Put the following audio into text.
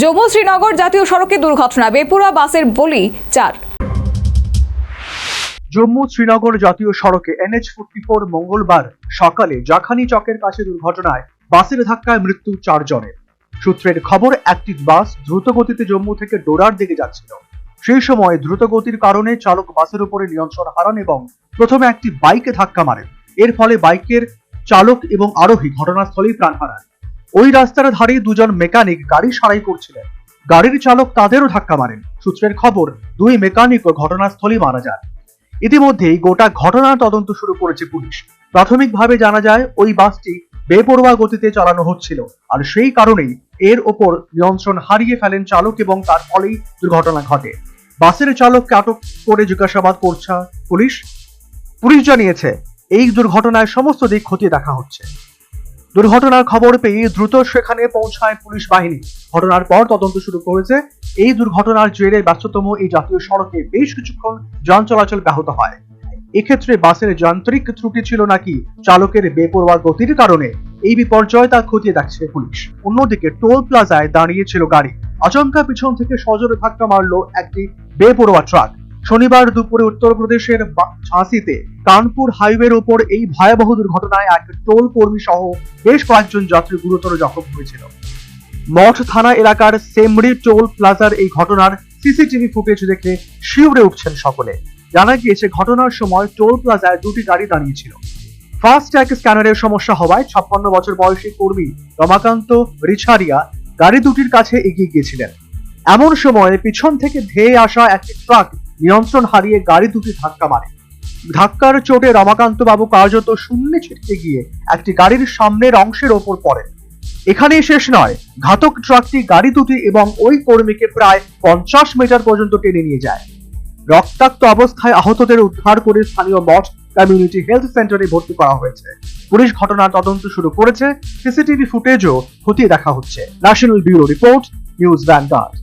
জম্মু শ্রীনগর জাতীয় সড়কে দুর্ঘটনা, বেপরোয়া বাসের বলি 4। জম্মু শ্রীনগর জাতীয় সড়কে NH-44 মঙ্গলবার সকালে জাখানি চকের কাছে দুর্ঘটনায় বাসের ধাক্কায় মৃত্যু 4 জনের। সূত্রের খবর, একটি বাস দ্রুত গতিতে জম্মু থেকে ডোডার দিকে যাচ্ছিল। সেই সময় দ্রুত গতির কারণে চালক বাসের উপরে নিয়ন্ত্রণ হারান এবং প্রথমে একটি বাইকে ধাক্কা মারেন। এর ফলে বাইকের চালক এবং আরোহী ঘটনাস্থলেই প্রাণ হারান। ওই রাস্তার ধারে দুজন মেকানিক গাড়ি সারাই করছিলেন। গাড়ির চালক তাদেরও ধাক্কা মারেন। সূত্রের খবর, 2 মেকানিকও ঘটনাস্থলেই মারা যান। ইতিমধ্যেই গোটা ঘটনার তদন্ত শুরু করেছে পুলিশ। প্রাথমিকভাবে জানা যায় ওই বাসটি বেপরোয়া গতিতে চালানো হচ্ছিল, আর সেই কারণেই এর ওপর নিয়ন্ত্রণ হারিয়ে ফেলেন চালক এবং তার ফলেই দুর্ঘটনা ঘটে। বাসের চালককে আটক করে জিজ্ঞাসাবাদ করছে পুলিশ। পুলিশ জানিয়েছে, এই দুর্ঘটনায় সমস্ত দিক খতিয়ে দেখা হচ্ছে। দুর্ঘটনার খবর পেয়ে দ্রুত সেখানে পৌঁছায় পুলিশ বাহিনী। ঘটনার পর তদন্ত শুরু করেছে। এই দুর্ঘটনার জেরে ব্যস্ততম এই জাতীয় সড়কে বেশ কিছুক্ষণ যান চলাচল ব্যাহত হয়। এক্ষেত্রে বাসের যান্ত্রিক ত্রুটি ছিল নাকি চালকের বেপরোয়া গতির কারণে এই বিপর্যয়, তা খতিয়ে দেখছে পুলিশ। অন্যদিকে টোল প্লাজায় দাঁড়িয়েছিল গাড়ি, আচমকা পিছন থেকে সজোরে ধাক্কা মারলো একটি বেপরোয়া ট্রাক। শনিবার দুপুরে উত্তরপ্রদেশের ঝাঁসিতে কানপুর হাইওয়ের ওপর এই ভয়াবহ দুর্ঘটনায় এক টোল কর্মী সহ বেশ কয়েকজন যাত্রী গুরুতর জখম হয়েছিল। মঠ থানা এলাকার সেমরি টোল প্লাজার এই ঘটনার সিসিটিভি ফুটেজ দেখে শিউরে উঠছেন সকলে। জানা গিয়েছে, ঘটনার সময় টোল প্লাজায় 2টি গাড়ি দাঁড়িয়েছিল। ফাস্ট ট্যাগ স্ক্যানারের সমস্যা হওয়ায় 56 বছর বয়সী কর্মী রমাকান্ত রিছারিয়া গাড়ি দুটির কাছে এগিয়ে গিয়েছিলেন। এমন সময় পিছন থেকে ধেয়ে আসা একটি ট্রাক নিয়ন্ত্রণ হারিয়ে গাড়ি দুটি ধাক্কা মারে। ধাক্কার চোটে রমাকান্ত বাবু কার্যত শূন্যে ছিটকে গিয়ে একটি গাড়ির সামনের অংশের ওপর পড়েন। এখানেই শেষ নয়, ঘাতক ট্রাকটি গাড়ি দুটি এবং ওই কর্মীকে প্রায় 50 মিটার পর্যন্ত টেনে নিয়ে যায়। রক্তাক্ত অবস্থায় আহতদের উদ্ধার করে স্থানীয় মঠ কমিউনিটি হেলথ সেন্টারে ভর্তি করা হয়েছে। পুলিশ ঘটনার তদন্ত শুরু করেছে। সিসিটিভি ফুটেজও খতিয়ে দেখা হচ্ছে। National bureau report, news vanguard.